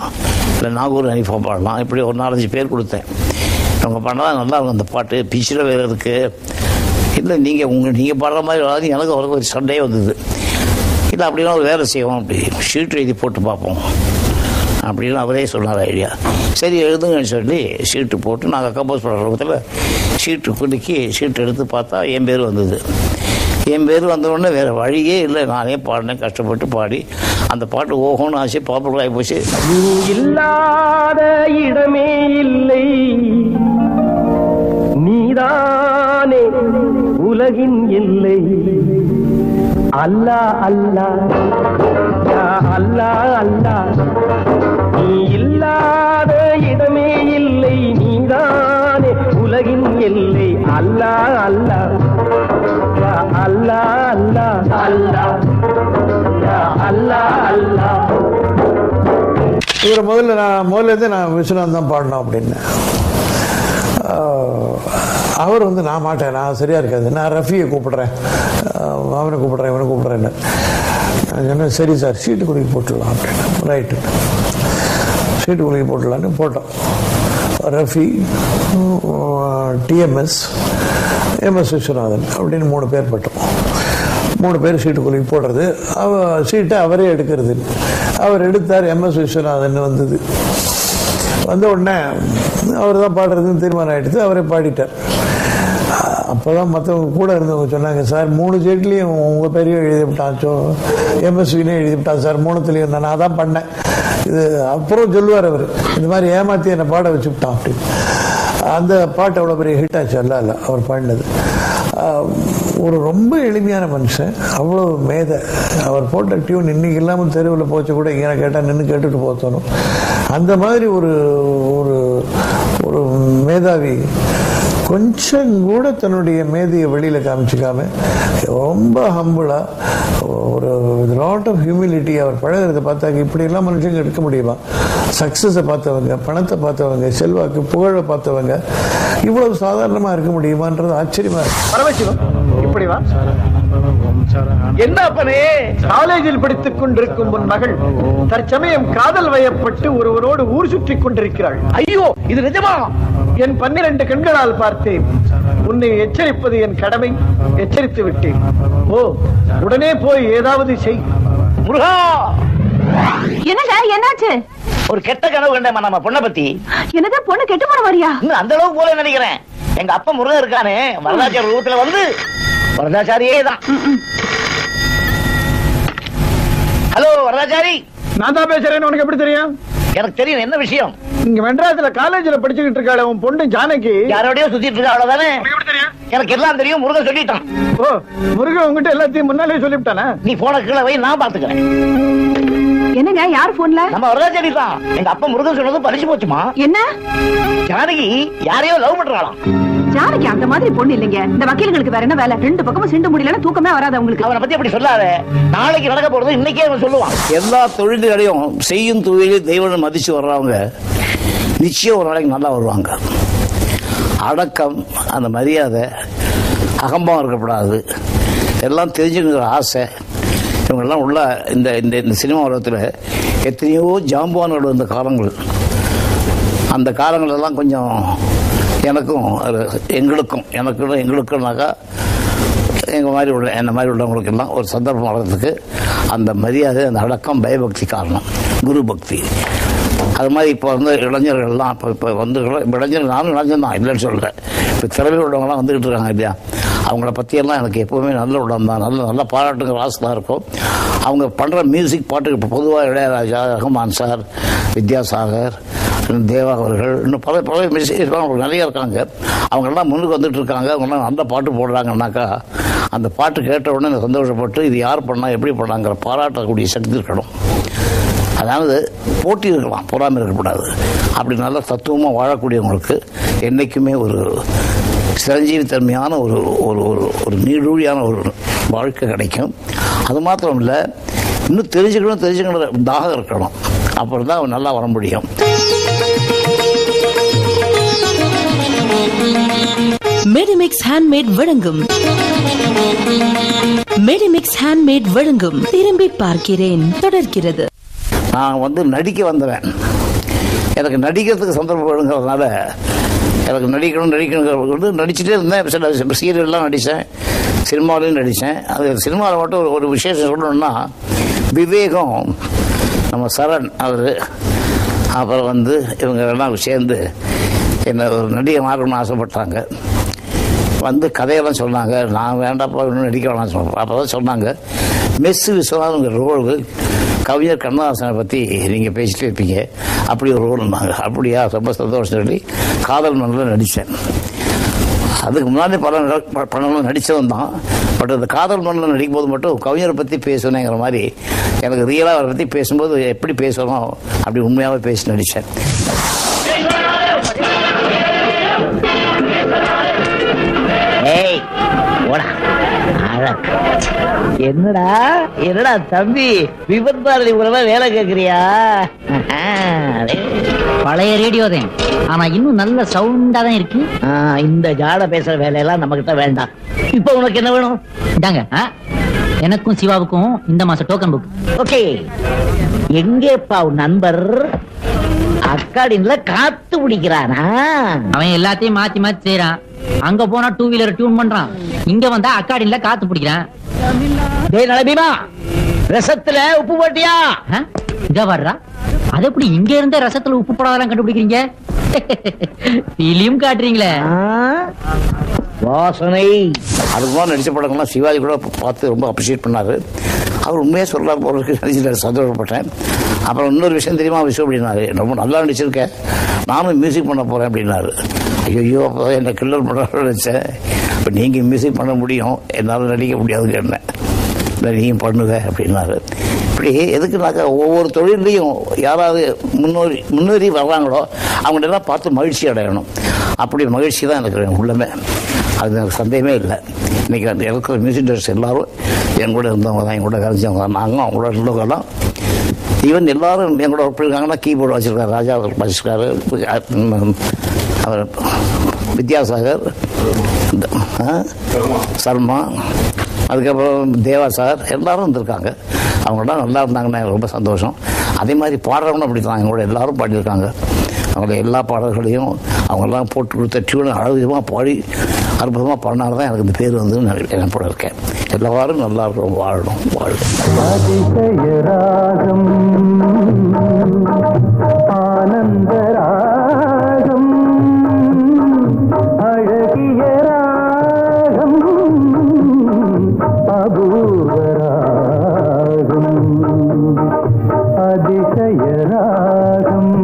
இல்லை நாகூர் ஹனீஃபா பாடலாம், இப்படி ஒரு 4-5 பேர் கொடுத்தேன். அவங்க பண்ணால் நல்லா இருக்கும் அந்த பாட்டு, பிச்சில் வேறு இருக்குது. இல்லை நீங்கள் பாடுற மாதிரி வராது, எனக்கு அவருக்கு ஒரு சண்டையே வந்தது. இல்லை அப்படின்னா ஒரு வேலை செய்வோம், அப்படி ஷீட் எழுதி போட்டு பார்ப்போம் அப்படின்னு அவரே சொன்னார் ஐடியா. சரி எழுதுங்கன்னு சொல்லி ஷீட்டு போட்டு நாங்கள் கம்போஸ் பண்ணுற பக்கத்தில் ஷீட்டு குலுக்கி ஷீட் எடுத்து பார்த்தா என் பேர் வந்தது. என் பேர் வந்தவுடனே வேறு வழியே இல்லை, நானே பாடினேன், கஷ்டப்பட்டு பாடி அந்த பாட்டு ஓஹோன்னு ஆச்சு, பாப்புலர் ஆகி போச்சு. நீ இல்லாத இடமே இல்லை, நீதானே உலகின் எல்லை. அல்லா அல்லா அல்லா அல்லா, நீ இல்லாத இடமே இல்லை, நீதானே உலகின் எல்லை. அல்லா அல்லா அல்லா அல்லா அல்லா அல்லா அல்லா. இவரை முதல்ல நான் விஸ்வநாத் தான் பாடணும் அப்படின்னு. அவர் வந்து நான் மாட்டேன், நான் சரியா இருக்காது, நான் ரஃபியை கூப்பிடுறேன், அவனை கூப்பிடுறேன், இவனை கூப்பிடுறேன்னு. நான் சொன்னேன் சரி சார் சீட்டு குலுக்கி போட்டுடலாம் அப்படின்னு. ரைட்டு, சீட்டு குலுக்கி போட்டுடலான்னு போட்டோம். ரஃபி, டிஎம்எஸ், எம்எஸ் விஸ்வநாதன் அப்படின்னு 3 பேர் போட்டோம். 3 பேர் சீட்டு குலுக்கி போடுறது, சீட்டை அவரே எடுக்கிறது. அவர் எடுத்தார், எம்எஸ் விஸ்வநாதன் வந்தது. வந்த உடனே அவர் தான் பாடுறதுன்னு தீர்மானம் ஆகிடுது, அவரே பாடிட்டார். அப்போதான் மற்றவங்க கூட இருந்தவங்க சொன்னாங்க, சார் 3 சீட்லேயும் உங்கள் பேரையும் எழுதிவிட்டாச்சோ, எம்எஸ்வினே எழுதிவிட்டான் சார் 3த்துலேயும். நான் அதான் பண்ணேன் இது. அப்புறம் சொல்லுவார் அவர், இந்த மாதிரி ஏமாற்றி என்னை பாட வச்சுவிட்டான் அப்படின்னு. அந்த பாட்டு அவ்வளோ பெரிய ஹிட் ஆச்சு. அல்ல அவர் பாடினது. ஒரு ரொம்ப எளிமையான மனுஷன், அவ்வளோ மேதை. அவர் போட்ட டியூன் இன்னைக்கு இல்லாமல் தெருவில் போச்சு கூட இங்கே கேட்டால் நின்று கேட்டுட்டு போத்தணும். அந்த மாதிரி ஒரு ஒரு மேதாவி கொஞ்சம் கூட தன்னுடைய மேதையை வெளியில் காமிச்சிக்காம ரொம்ப ஹம்பிளா, ஒரு லாட் ஆஃப் ஹியூமிலிட்டி அவர் பழகிறத பார்த்தாங்க. இப்படியெல்லாம் மனுஷங்க எடுக்க முடியுமா? சக்ஸஸை பார்த்தவங்க, பணத்தை பார்த்தவங்க, செல்வாக்கு புகழை பார்த்தவங்க இவ்வளவு சாதாரணமாக இருக்க முடியுமான்றது ஆச்சரியமா இருக்கு. பரமசிவம் இப்படி வா. என்ன அப்பனே, காலேஜில் படித்துக் கொண்டிருக்கும் உன் மகள் தற்சமயம் காதல் வயப்பட்டு ஒருவரோடு ஊர் சுற்றி கொண்டிருக்கிறாள். ஐயோ, இது நிஜமா? என் 12 கண்களால் பார்த்தேன். உன்னை எச்சரிப்பது என் கடமை, எச்சரித்து விட்டேன். ஓ, உடனே போய் ஏதாவது செய். முருகா! என்னங்க என்னாச்சு? ஒரு கெட்ட கனவு கண்டேன் நம்ம பொண்ணை பத்தி. என்னது, பொண்ணு கெட்டு போன மாதிரியா? இன்னும் அந்த அளவுக்கு போல நினைக்கிறேன். எங்க அப்பா முருகன் இருக்கானே, வரதாச்சாரி ரூபத்துல வந்து வரதாச்சாரியே தான். ஹலோ வரதாச்சாரி. நான் தான் பேசுறேன்னு உனக்கு எப்படி தெரியும்? எனக்கு தெரியும். என்ன விஷயம்? இங்க மெட்ராஸ்ல காலேஜ்ல படிச்சுக்கிட்டு இருக்காள உன் பொண்ணு ஜானகி யாரோடய சுத்திட்டு இருக்கா, அவ்வளவுதானே? எனக்கு எல்லாம் தெரியும். முருகன் சொல்லிட்டான். ஓ, முருகன் உங்ககிட்ட எல்லாத்தையும் முன்னாலே சொல்லிவிட்டானா? நீ போன கீழே வை, நான் பாத்துக்கிறேன். என்னங்க, யார் போன்ல? நம்ம வரதாச்சாரி தான். எங்க அப்பா முருகன் சொன்னதும் பறிச்சு போச்சுமா. என்ன? ஜானகி யாரையோ லவ் பண்றாளாம். ஜானகி அந்த மாதிரி பொண்ணு இல்லைங்க. இந்த வக்கீல்களுக்கு வேற என்ன வேலை? 2 பக்கமும் சிண்டு முடியலன்னா தூக்கமே வராது உங்களுக்கு. அவனை பத்தி அப்படி சொல்லாத. நாளைக்கு நடக்க போறது இன்னைக்கே அவன் சொல்லுவான். எல்லா தொழில்களையும் செய்யும் தொழிலையும் தெய்வம் மதிச்சு வர்றவங்க நிச்சயம் ஒரு நாளைக்கு நல்லா வருவாங்க. அடக்கம், அந்த மரியாதை, அகம்பம் இருக்கக்கூடாது, எல்லாம் தெரிஞ்சுக்கிற ஆசை, இவங்கெல்லாம் உள்ள இந்த இந்த சினிமா உலகத்தில் எத்தனையோ ஜாம்பவான்கள் வந்த காலங்கள். அந்த காலங்களெல்லாம் கொஞ்சம் எனக்கும் எங்களுக்குனாக்கா எங்கள் மாதிரி உள்ள என்ன மாதிரி உள்ளவங்களுக்கு எல்லாம் ஒரு சந்தர்ப்பம் வர்றதுக்கு அந்த மரியாதை, அந்த அடக்கம், பயபக்தி காரணம், குரு பக்தி. அது மாதிரி இப்போ வந்து இளைஞர்கள்லாம் இப்போ வந்து இளைஞர், நானும் இளைஞர் தான் இல்லைன்னு சொல்கிறேன். இப்போ திறமை உள்ளவங்களாம் வந்துக்கிட்டு இருக்காங்க இல்லையா, அவங்கள பற்றியெல்லாம் எனக்கு எப்போவுமே நல்ல உடம் தான், நல்ல பாராட்டுங்கிற ஆசை தான் இருக்கும். அவங்க பண்ணுற மியூசிக் பாட்டுக்கு இப்போ பொதுவாக இளையராஜா, ரஹ்மான் சார், வித்யாசாகர், தேவா அவர்கள், இன்னும் பல மியூசிக் நிறைய இருக்காங்க. அவங்கெல்லாம் முன்னுக்கு வந்துட்டு இருக்காங்க. அவங்கெல்லாம் நல்ல பாட்டு போடுறாங்கன்னாக்கா அந்த பாட்டு கேட்ட உடனே சந்தோஷப்பட்டு இது யார் பண்ணா எப்படி பண்ணாங்கிற பாராட்டக்கூடிய சக்தி இருக்கணும். அதாவது போட்டி இருக்கலாம், பொறாமை இருக்கக்கூடாது. அப்படி நல்ல தத்துவமாக வாழக்கூடியவங்களுக்கு என்றைக்குமே ஒரு சிரஞ்சீவித்தன்மையான ஒரு ஒரு ஒரு நீடூழியான ஒரு வாழ்க்கை கிடைக்கும். அது மாத்திரம் இல்லை, இன்னும் தெரிஞ்சுக்கணும் தாகம் இருக்கணும். அப்புறம் தான் நல்லா வர முடியும். மெடிமிக்ஸ் ஹேண்ட்மேட் வழங்கும் திரும்பி பார்க்கிறேன் தொடர்கிறது. நான் வந்து நடிக்க வந்தவன். எனக்கு நடிக்கிறதுக்கு சந்தர்ப்பம் வேணுங்கிறதுனால எனக்கு நடிக்கணும் நடிச்சுட்டே இருந்தேன். சில சீரியல்லாம் நடித்தேன், சினிமாவிலையும் நடித்தேன். அது சினிமாவில் மட்டும் ஒரு விசேஷம் சொல்லணும்னா, விவேகம், நம்ம சரண் அவர், அப்புறம் வந்து இவங்க எல்லாம் சேர்ந்து என்னை ஒரு நடிகை மாறணும்னு ஆசைப்பட்டாங்க. வந்து கதையெல்லாம் சொன்னாங்க. நான் வேண்டாப்பா இன்னும் நடிக்க வேணாம்னு சொன்னேன். அப்போ தான் சொன்னாங்க, மெஸ் விஸ்வநாதன் ரோல் கவிஞர் கண்ணதாசனை பற்றி நீங்கள் பேசிட்டே இருப்பீங்க, அப்படி ஒரு ரோல்னாங்க. அப்படியா, ரொம்ப சந்தோஷம் சொல்லி காதல் மன்னரில் நடித்தேன். அதுக்கு முன்னாடி படம் நடித்தவன் தான். பட் அந்த காதல் மன்னரில் நடிக்கும் போது மட்டும் கவிஞரை பற்றி பேசணுங்கிற மாதிரி எனக்கு ரியலாக அவரை பற்றி பேசும்போது எப்படி பேசணும் அப்படி உண்மையாகவே பேசி நடித்தேன். என்னடா என்னடா தம்பி விபத் பாரதி மூலமா வேலை கேக்குறியா? பழைய ரேடியோ தான், ஆனா இன்னும் நல்ல சவுண்டா தான் இருக்கு. இந்த ஜாட பேசுற வேலையெல்லாம் நம்ம கிட்ட வேண்டாம். இப்ப உனக்கு என்ன வேணும்? இந்தாங்க, எனக்கும் சிவாவுக்கும் இந்த மாசம் டோக்கன் புக். ஓகே, எங்கேப்பா உன் நண்பர்? அக்காடின்ல காத்து பிடிக்கிறானா? அவன் எல்லாத்தையும் மாத்தி மாத்தி செய்யறான். அங்க போனா 2 வீலர் டியூன் பண்றான், இங்க வந்தா அக்காடின்ல காத்து பிடிக்கிறான். டேய் நலபீமா, ரசத்துல உப்பு போட்டியா? இங்க வர்றா, அது எப்படி இங்க இருந்த ரசத்துல உப்பு போடாதெல்லாம் கண்டுபிடிக்கிறீங்க? பிலிம் காட்டுறீங்களே வாசனை. அதுக்கு மாதிரி நடிச்ச படங்கள்லாம் சிவாஜி கூட பார்த்து ரொம்ப அப்ரிஷியேட் பண்ணாரு. அவர் உண்மையாக சொல்லலாம் போறதுக்கு நடிச்சிட்டாரு, சந்தோஷப்பட்டேன். அப்புறம் இன்னொரு விஷயம் தெரியுமா விஷயம் அப்படின்னாரு, ரொம்ப நல்லா நடிச்சிருக்கேன், நானும் மியூசிக் பண்ண போறேன் அப்படின்னாரு. ஐயோ, அப்போ என்னை கில்லர் பண்ண நினைச்சேன். இப்போ நீங்கள் மியூசிக் பண்ண முடியும், என்னால் நடிக்க முடியாதுன்னு கேட்டேன். இல்லை நீங்கள் பண்ணுங்க அப்படின்னாரு. இப்படி எதுக்குனாக்கா ஒவ்வொரு தொழிலையும் யாராவது முன்னேறி வர்றாங்களோ அவங்களெல்லாம் பார்த்து மகிழ்ச்சி அடையணும். அப்படி மகிழ்ச்சி தான் எனக்கு உள்ளமே, அது எனக்கு சந்தேகமே இல்லை. இன்றைக்கி அந்த இருக்கிற மியூசிக் டைரக்டர்ஸ் எல்லாரும் என் கூட இருந்தவங்க தான், என் கூட கரைஞ்சவங்க தான். நாங்களும் அவங்களோட இருந்தவங்கலாம் ஈவன் எல்லாரும் என் கூட ஒர்க் பண்ணியிருக்காங்கன்னா கீபோர்டு வச்சுருக்காரு, ராஜா வச்சுருக்காரு, அவர் வித்யாசாகர், சர்மா, அதுக்கப்புறம் தேவா சார் எல்லாரும் இருந்திருக்காங்க. அவங்களாம் நல்லா இருந்தாங்கன்னா ரொம்ப சந்தோஷம். அதே மாதிரி பாடுறவங்களும் அப்படி தான், எங்களோட எல்லாரும் பாடியிருக்காங்க. அவங்கள எல்லா பாடல்களையும் அவங்கெல்லாம் போட்டு கொடுத்த டியூனை அழகமாக பாடி அற்புதமாக பாடினால தான் எனக்கு இந்த பேர் வந்து நான் போட இருக்கேன். எல்லாரும் நல்லா இருக்கும், வாழணும் வாழணும். ஆனந்தராகம் அழகிய ராகம் அபூர்வராகம் அதிசயராகம்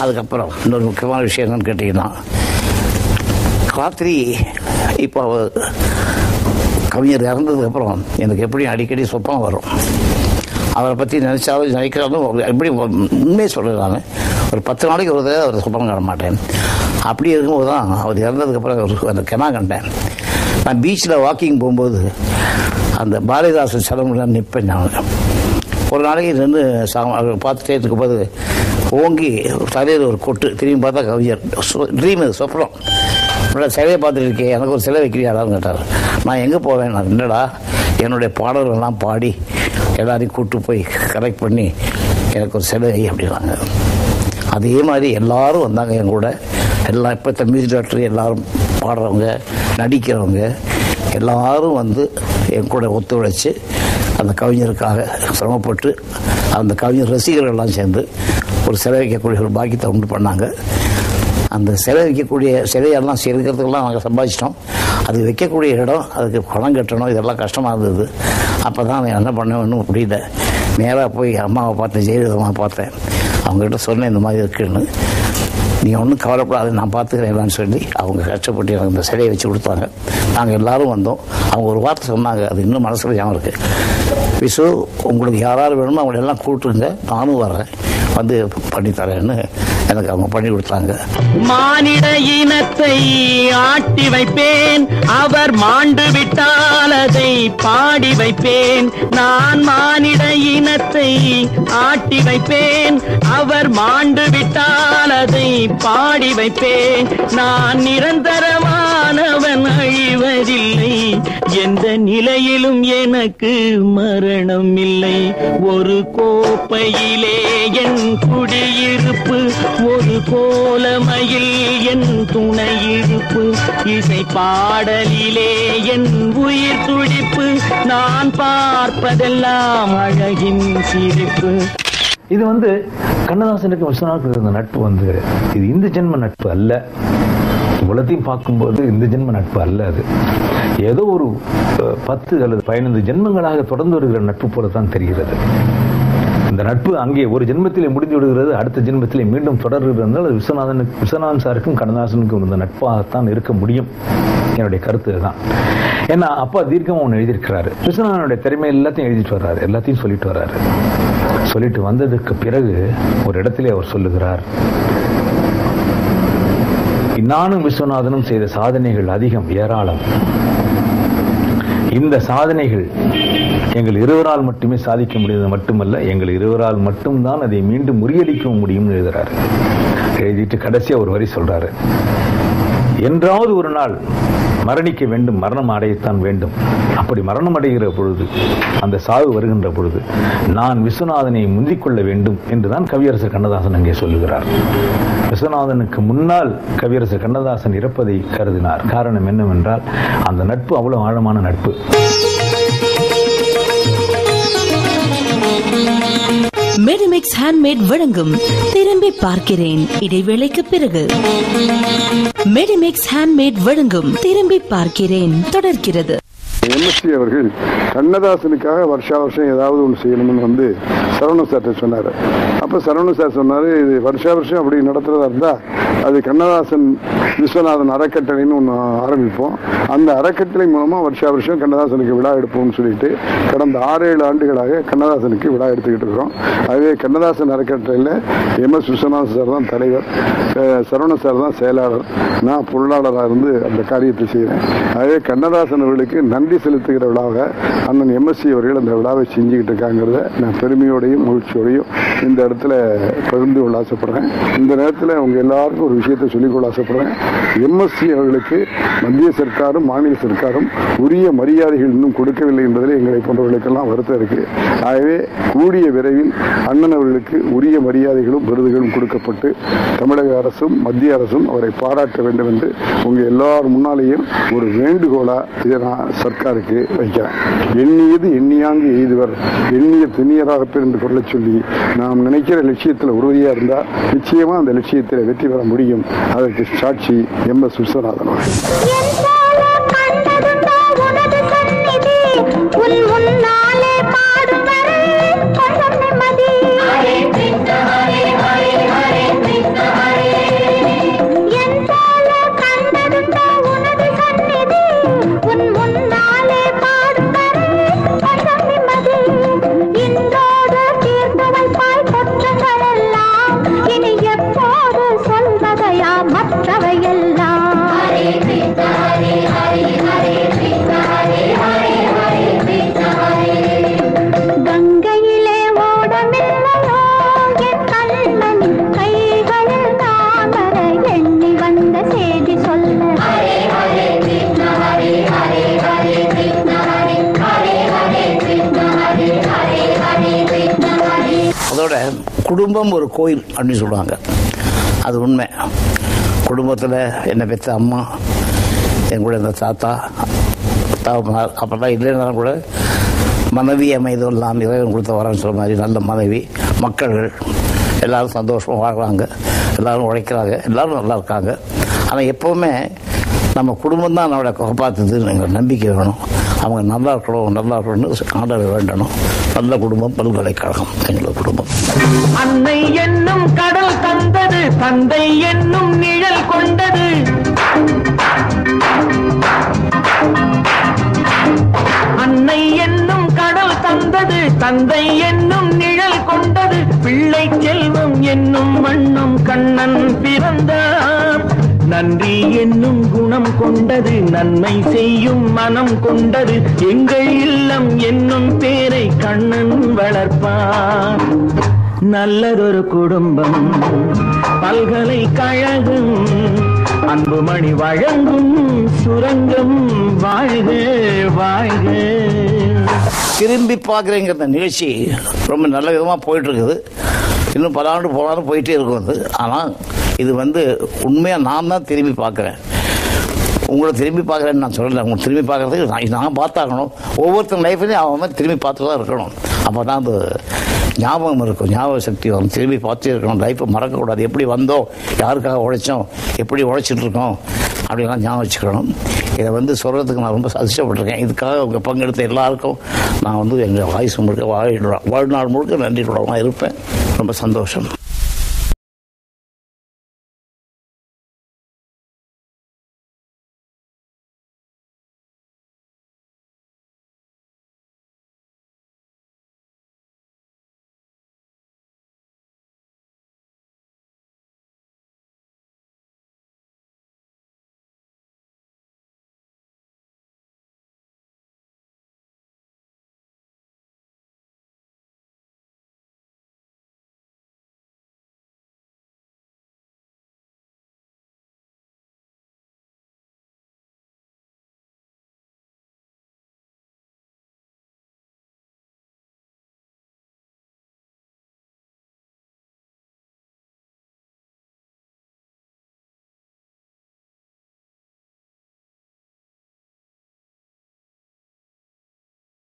அதுக்கப்புறம் இன்னொரு முக்கியமான விஷயம் என்னன்னு கேட்டீங்கன்னா, ராத்திரி இப்போ கவிஞர் இறந்ததுக்கப்புறம் எனக்கு எப்படியும் அடிக்கடி சொப்பம் வரும். அவரை பற்றி நினைச்சாலும் நினைக்கிறாலும் எப்படி உண்மையை சொல்கிறேன், நான் ஒரு 10 நாளைக்கு ஒரு தடவை அவர் சொப்பம் காண மாட்டேன். அப்படி இருக்கும்போது தான் அவர் இறந்ததுக்கப்புறம் அந்த கிணா கண்டேன். நான் பீச்சில் வாக்கிங் போகும்போது அந்த பாரதிதாசன் சிலம்பு நிற்பேன். நான் ஒரு நாளைக்கு நின்று அவர் பார்த்துட்டே இருக்கும்போது ஓங்கி தலையில் ஒரு கொட்டு, திரும்பி பார்த்தா கவிஞர். ட்ரீம், அது சொப்பனம். சிலையை பார்த்துட்டு இருக்கேன், எனக்கு ஒரு சிலை வைக்கிறியாடான்னு கேட்டார். நான் எங்கே போவேன், நான் என்னடா என்னுடைய பாடல்கள்லாம் பாடி எல்லாரையும் கூப்பிட்டு போய் கரெக்ட் பண்ணி எனக்கு ஒரு சிலை அப்படின்னாங்க. அதே மாதிரி எல்லாரும் வந்தாங்க என் கூட. எல்லாம் இப்போ மியூசிக் டைரக்டர் எல்லாரும் பாடுறவங்க, நடிக்கிறவங்க எல்லாரும் வந்து என் கூட ஒத்துழைச்சி அந்த கவிஞருக்காக சிரமப்பட்டு அந்த கவிஞர் ரசிகர்கள்லாம் சேர்ந்து ஒரு சிலை வைக்கக்கூடிய ஒரு பாக்கியத்தை உண்டு பண்ணாங்க. அந்த சிலை வைக்கக்கூடிய சிலையெல்லாம் சேர்க்கிறதுக்கெல்லாம் நாங்கள் சம்பாதிச்சிட்டோம். அது வைக்கக்கூடிய இடம், அதுக்கு பணம் கட்டணும், இதெல்லாம் கஷ்டமாக இருந்தது. அப்போ தான் நான் என்ன பண்ணேன்னு முடியல. நேராக போய் அம்மாவை பார்த்தேன், ஜெயலலிதாவை பார்த்தேன். அவங்ககிட்ட சொன்னேன் இந்த மாதிரி இருக்குன்னு. நீங்கள் ஒன்றும் கவலைப்படாது, நான் பார்த்துக்கிறேன்லான்னு சொல்லி அவங்க கஷ்டப்பட்டு எனக்கு இந்த சிலையை வச்சு கொடுத்தாங்க. நாங்கள் எல்லோரும் வந்தோம். அவங்க ஒரு வார்த்தை சொன்னாங்க, அது இன்னும் மனசில் ஞாபகம் இருக்குது. விசு, உங்களுக்கு யாராவது வேணுமோ அவங்களெல்லாம் கூப்பிட்டுருங்க, நானும் வரேன், வந்து பண்ணித்தரேன்னு எனக்கு அவங்க பண்ணி கொடுத்தாங்க. மானிட இனத்தை ஆட்டி வைப்பேன், அவர் மாண்டு விட்டால் அதை பாடி வைப்பேன். நான் மானிட இனத்தை ஆட்டி வைப்பேன், அவர் மாண்டு விட்டால் அதை பாடி வைப்பேன். நான் நிரந்தரமான ஆனவன் அழிவதில்லை, எந்த நிலையிலும் எனக்கு மரணம் இல்லை. ஒரு கோப்பையிலே என் குடியிருப்பு, ஒரு கோலமையில் என் துணையிருப்பு, இசை பாடலிலே என் உயிர் துடிப்பு, நான் பார்ப்பதெல்லாம் அழகின் சிரிப்பு. இது கண்ணதாசனுக்கு விஸ்வநாதனுக்கு இருந்த நட்பு இது இந்த ஜென்ம நட்பு அல்ல. உலகத்தையும் பார்க்கும்போது இந்த ஜென்ம நட்பு அல்ல. அது ஏதோ ஒரு 10 அல்லது 15 ஜென்மங்களாக தொடர்ந்து வருகிற நட்பு போலத்தான் தெரிகிறது. இந்த நட்பு அங்கே ஒரு ஜென்மத்திலே முடிந்து விடுகிறது, அடுத்த ஜென்மத்திலே மீண்டும் தொடர்கிறது. அது விஸ்வநாதன் சாருக்கும் கண்ணதாசனுக்கும் இருந்த நட்பாகத்தான் இருக்க முடியும். என்னுடைய கருத்து தான். ஏன்னா அப்பா தீர்க்கமா ஒன்று எழுதியிருக்கிறாரு. விஸ்வநாதனுடைய திறமை எல்லாத்தையும் எழுதிட்டு வர்றாரு, எல்லாத்தையும் சொல்லிட்டு வர்றாரு. சொல்லிட்டு வந்ததுக்கு பிறகு ஒரு இடத்திலே அவர் சொல்லுகிறார், நானும் விஸ்வநாதனும் செய்த சாதனைகள் அதிகம், ஏராளம். இந்த சாதனைகள் எங்கள் இருவரால் மட்டுமே சாதிக்க முடியாது மட்டுமல்ல, எங்கள் இருவரால் மட்டும்தான் அதை மீண்டும் முறியடிக்கவும் முடியும்னு எழுதுறாரு. எழுதிட்டு கடைசியா ஒரு வரி சொல்றாரு, என்றாவது ஒரு நாள் மரணிக்க வேண்டும், மரணம் அடையத்தான் வேண்டும். அப்படி மரணம் அடைகிற பொழுது, அந்த சாவு வருகின்ற பொழுது நான் விஸ்வநாதனை முந்திக்கொள்ள வேண்டும் என்றுதான் கவியரசர் கண்ணதாசன் அங்கே சொல்லுகிறார். விஸ்வநாதனுக்கு முன்னால் கவியரசர் கண்ணதாசன் இறப்பதை கருதினார். காரணம் என்னவென்றால் அந்த நட்பு அவ்வளவு ஆழமான நட்பு. மெடிமிக்ஸ் ஹேண்ட்மேட் வழங்கும் திரும்பி பார்க்கிறேன். இடைவேளைக்கு பிறகு மெடிமிக்ஸ் ஹேண்ட்மேட் வழங்கும் திரும்பி பார்க்கிறேன் தொடர்கிறது. எம்எஸ்சி அவர்கள் கண்ணதாசனுக்காக வருஷா வருஷம் ஏதாவது ஒன்று செய்யணும்னு சரவணன் சார்ட்ட சொன்னார். அப்போ சரவணன் சார் சொன்னார், இது வருஷா வருஷம் அப்படி நடத்துறதா இருந்தால் அது கண்ணதாசன் விஸ்வநாதன் அறக்கட்டளைன்னு ஒன்று ஆரம்பிப்போம். அந்த அறக்கட்டளை மூலமாக வருஷா வருஷம் கண்ணதாசனுக்கு விழா எடுப்போம்னு சொல்லிட்டு கடந்த 6-7 ஆண்டுகளாக கண்ணதாசனுக்கு விழா எடுத்துக்கிட்டு இருக்கிறோம். அதுவே கண்ணதாசன் அறக்கட்டளையில் எம்எஸ் விஸ்வநாதன் சார் தான் தலைவர், சரவணன் சார் தான் செயலாளர், நான் பொருளாளராக இருந்து அந்த காரியத்தை செய்கிறேன். அதுவே கண்ணதாசன் அவர்களுக்கு நன்றி செலுத்துகிற விழாவாக அண்ணன் எம்எஸ்சி அவர்கள் அந்த விழாவை செஞ்சுக்கிட்டு இருக்காங்கிறத நான் பெருமையோடையும் மகிழ்ச்சியோடையும் இந்த இடத்துல பகிர்ந்து கொள்ள ஆசைப்படுறேன். இந்த நேரத்தில் அவங்க எல்லாருக்கும் ஒரு விஷயத்தை சொல்லிக்கொள்ள ஆசைப்படுறேன். எம்எஸ்சி அவர்களுக்கு மத்திய சர்க்காரும் மாநில சர்க்காரும் உரிய மரியாதைகள் இன்னும் கொடுக்கவில்லை என்பதில் எங்களை போன்றவர்களுக்கெல்லாம் வருத்தம் இருக்கு. ஆகவே கூடிய விரைவில் அண்ணன் அவர்களுக்கு உரிய மரியாதைகளும் விருதுகளும் கொடுக்கப்பட்டு தமிழக அரசும் மத்திய அரசும் அவரை பாராட்ட வேண்டும் என்று உங்க எல்லார் முன்னாலேயும் ஒரு வேண்டுகோளா இதை நான் சர்க்காருக்கு வைக்கிறேன். எண்ணியது எண்ணியாங்கு எய்துவர், எண்ணிய தென்னியராக பேர் என்று கொள்ள சொல்லி நாம் நினைக்கிற லட்சியத்தில் உறுதியா இருந்தா நிச்சயமா அந்த லட்சியத்தில் வெற்றி பெற முடியும். அதற்கு சாட்சி எம்எஸ் விஸ்வநாதன் குடும்பம் ஒரு கோயில் அப்படின்னு சொல்லுவாங்க. அது உண்மை. குடும்பத்தில் என்னை பெற்ற அம்மா, என் கூட இந்த தாத்தா தாப்பனார் அப்பெல்லாம் இல்லைன்னாலும் கூட மனைவி அமைதெல்லாம் இறைவன் கொடுத்த வரன்னு சொல்ல மாதிரி நல்ல மனைவி, மக்கள்கள் எல்லோரும் சந்தோஷமாக வாழ்கிறாங்க, எல்லோரும் உழைக்கிறாங்க, எல்லோரும் நல்லா இருக்காங்க. ஆனால் எப்போவுமே நம்ம குடும்பம் தான் நம்மளை காப்பாற்றுதுன்னு எங்கள் நம்பிக்கை வேணும். அவங்க நல்லா இருக்கணும், நல்லா இருக்கணும்னு ஆண்டவரை வேண்டணும். நல்ல குடும்பம் பல்கலைக்கழகம் எங்களோட குடும்பம். அன்னை என்னும் கடல் தந்தது, தந்தை என்னும் நிழல் கொண்டது. அன்னை என்னும் கடல் தந்தது, தந்தை என்னும் நிழல் கொண்டது. பிள்ளை செல்வம் என்னும் வண்ணம் கண்ணன் பிறந்தார். நன்றி என்னும் குணம் கொண்டது, நன்மை செய்யும் மனம் கொண்டது. எங்கள் இல்லம் என்னும் பேரை கண்ணன் வளர்ப்பார். நல்லதொரு குடும்பம், பல்கலைக்கழகம், அன்புமணி வழங்கும் சுரங்கம் வாழ்க வாழ்க. திரும்பி பார்க்குறேங்கிற நிகழ்ச்சி ரொம்ப நல்ல விதமாக போயிட்டு இருக்குது. இன்னும் பல ஆண்டு போனாலும் போயிட்டே இருக்கும் அது. ஆனால் இது உண்மையாக நான் தான் திரும்பி பார்க்குறேன். உங்களை திரும்பி பார்க்குறேன்னு நான் சொல்லலை. உங்களை திரும்பி பார்க்குறதுக்கு நான் பார்த்தாகணும். ஒவ்வொருத்தர் லைஃப்லையும் அவன் திரும்பி பார்த்து தான் இருக்கணும். அப்போ தான் அது ஞாபகம் இருக்கும், ஞாபக சக்தி வரும். திரும்பி பார்த்துட்டே இருக்கணும். லைஃப்பை மறக்கக்கூடாது. எப்படி வந்தோம், யாருக்காக உழைச்சோம், எப்படி உழைச்சிட்டு இருக்கோம் அப்படிலாம் ஞாபகம் வச்சுக்கணும். இதை சொல்கிறதுக்கு நான் ரொம்ப அதிர்ஷ்டப்பட்டிருக்கேன். இதுக்காக உங்கள் பங்கெடுத்த எல்லாருக்கும் நான் எங்கள் வாய்ஸ் முழுக்க வாழ்நாள் முழுக்க நன்றியுடன் இருப்பேன். ரொம்ப சந்தோஷம்.